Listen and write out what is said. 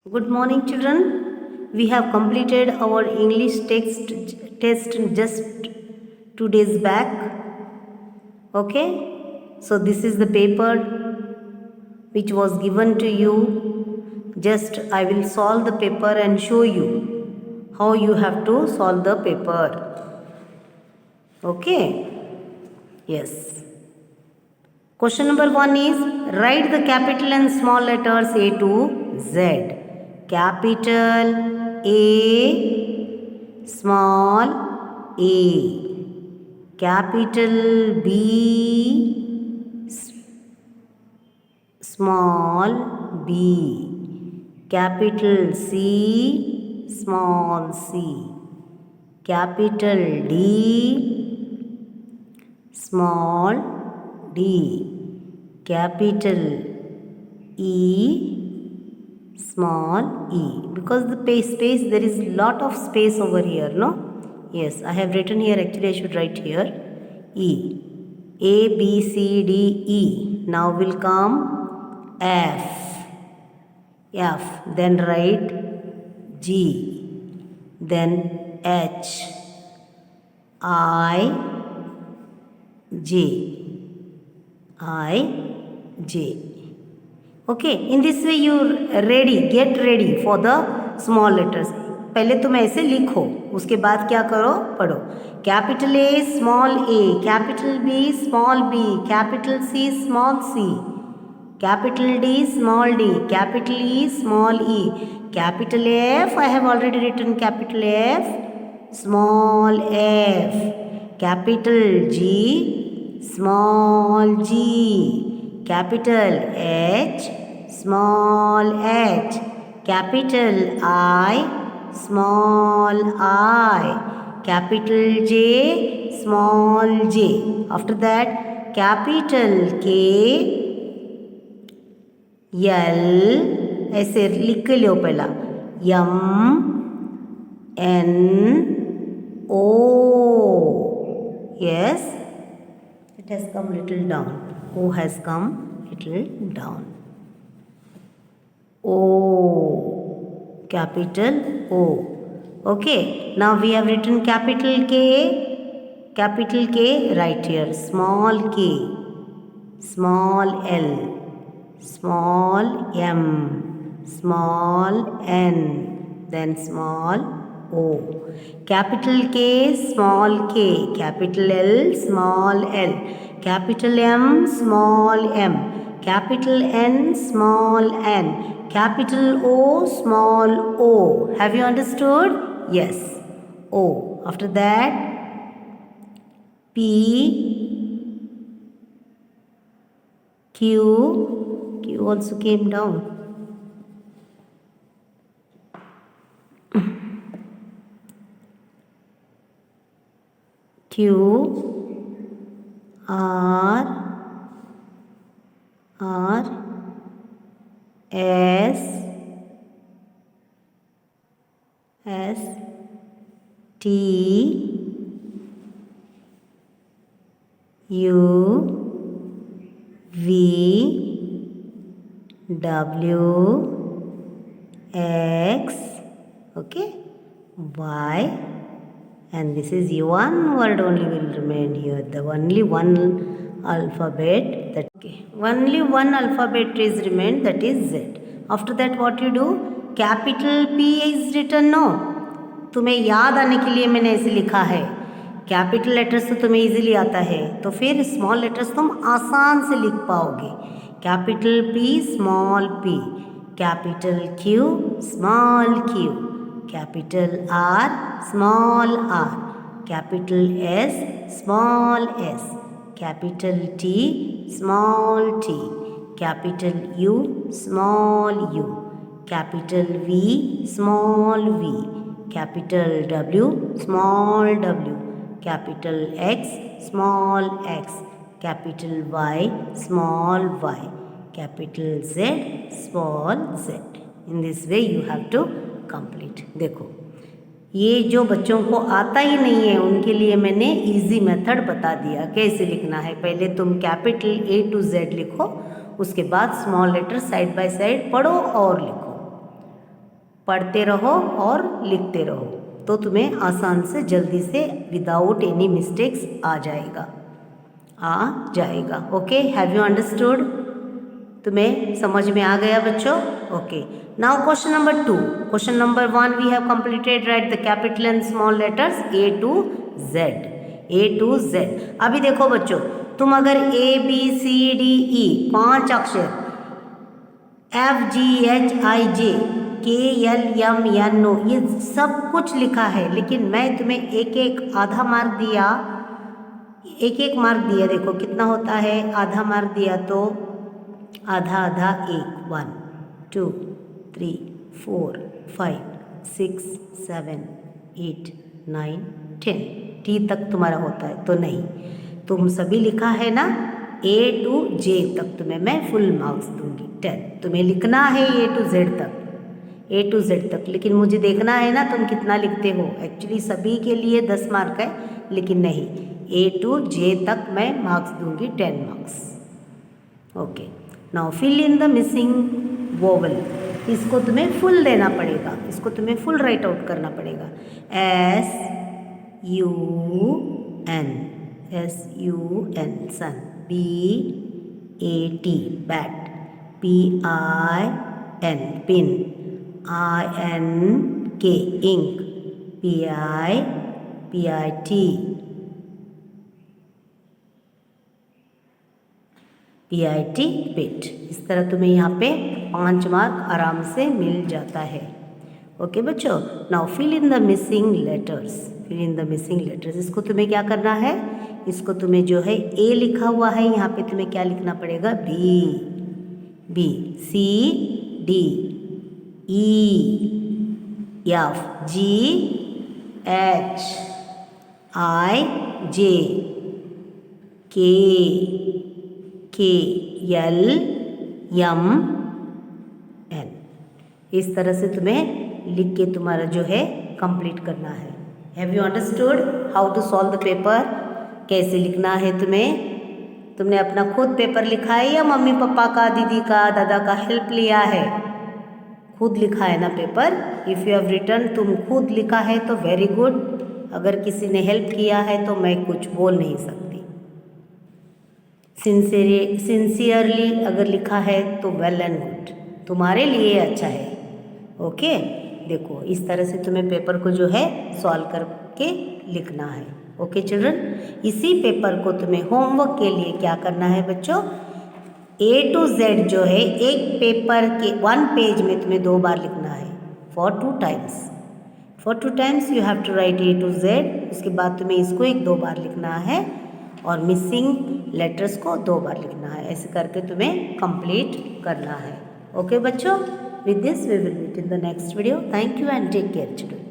Good morning, children. We have completed our English text test just 2 days back. Okay, so this is the paper which was given to you. Just I will solve the paper and show you how you have to solve the paper. Okay, yes. Question number 1 is write the capital and small letters A to Z. Capital A, small a. Capital B, small b. Capital C, small c. Capital D, small d. Capital E, small e. Because the space, there is lot of space over here, no? Yes, I have written here, actually I should write here E. A, B, C, D, E. Now will come F. F. Then write G. Then H. I, J. I, J. Okay, in this way you get ready for the small letters. पहले तुम ऐसे लिखो, उसके बाद क्या करो, पढ़ो. Capital A small A, capital B small B, capital C small C, capital D small D, capital E small E, capital F I have already written capital F, small F, capital G small G, capital H, small h, capital I, small I, capital J, small j. After that, capital K, L, ऐसे लिख लो पहला, M, N, O. Yes, it has come little down. O has come little down. O, capital O. Okay, now we have written capital K. Capital K right here. Small k, small l, small m, small n, then small O. Capital K, small k, capital L, small l, capital M, small m, capital N, small n, capital O, small o. Have you understood? Yes, O. After that, P, Q also came down. Q, R, S, T, U, V, W, X, okay, Y, and this is one word only will remain here, the only one alphabet, that okay, only one alphabet is remained, that is Z. After that what you do, capital P is written, no, तुम्हें याद आने के लिए मैंने ऐसे लिखा है. Capital letters तो तुम्हें इजीली आता है, तो फिर स्मॉल लेटर्स तुम आसान से लिख पाओगे. Capital P small P, capital Q small Q, capital R, small r, capital S, small s, capital T, small t, capital U, small u, capital V, small v, capital W, small w, capital X, small x, capital Y, small y, capital Z, small z. In this way you have to complete. देखो, ये जो बच्चों को आता ही नहीं है उनके लिए मैंने इजी मेथड बता दिया कैसे लिखना है. पहले तुम कैपिटल A to Z लिखो, उसके बाद small letter side by side पढ़ो और लिखो. पढ़ते रहो और लिखते रहो तो तुम्हें आसान से जल्दी से विदाउट एनी मिस्टेक्स आ जाएगा। Okay, have you understood? तुम्हें समझ में आ गया बच्चों? Okay, now question number 2। Question number 1 we have completed, write the capital and small letters A to Z। A to Z। अभी देखो बच्चों, तुम अगर ABCDE 5 अक्षर FGHIJ KLMNO ये सब कुछ लिखा है, लेकिन मैं तुम्हें एक एक आधा मार्क दिया, एक मार्क दिया। देखो कितना होता है, आधा मार्क दिया तो आधा 1 2 3 4 5 6 7 8 9 10 T तक तुम्हारा होता है तो नहीं, तुम सभी लिखा है ना A to J तक तुम्हें मैं फुल मार्क्स दूंगी 10। तुम्हें लिखना है A to Z तक, लेकिन मुझे देखना है ना तुम कितना लिखते हो। एक्चुअली सभी के लिए 10 मार्क है, लेकिन नहीं, A to J तक मैं मार्क्स दूंगी 10 marks. Okay, now fill in the missing vowel. इसको तुम्हें फुल देना पड़ेगा, इसको तुम्हें फुल राइट आउट करना पड़ेगा। SUN sun, BAT bat, PIN pin, INK ink, PIT pit. इस तरह तुम्हें यहाँ पे 5 मार्क आराम से मिल जाता है। ओके बच्चों, now fill in the missing letters. Fill in the missing letters, इसको तुम्हें क्या करना है, इसको तुम्हें जो है A लिखा हुआ है, यहाँ पे तुम्हें क्या लिखना पड़ेगा, B, C, D, E, F, G, H, I, J, K, L, M, N। इस तरह से तुम्हें लिख के तुम्हारा जो है कंप्लीट करना है। Have you understood how to solve the paper? कैसे लिखना है तुम्हें? तुमने अपना खुद पेपर लिखा है या मम्मी पापा का, दीदी का, दादा का हेल्प लिया है? खुद लिखा है ना paper? If you have written, तुम खुद लिखा है तो वेरी गुड। अगर किसी ने हेल्प किया है तो मैं कुछ बोल नहीं सकती। सिंसियरली अगर लिखा है तो वेल एंड गुड, तुम्हारे लिए अच्छा है। ओके, देखो इस तरह से तुम्हें पेपर को जो है सॉल्व करके लिखना है। ओके चिल्ड्रन, इसी पेपर को तुम्हें होमवर्क के लिए क्या करना है बच्चों, A to Z जो है एक पेपर के 1 पेज में तुम्हें 2 बार लिखना है, for 2 times you have to write A to Z। उसके बाद तुम्हें इसको 1-2 बार लिखना है और मिसिंग लेटर्स को 2 बार लिखना है। ऐसे करके तुम्हें कंप्लीट करना है। ओके बच्चों, with this we will meet in the next video. Thank you and take care children.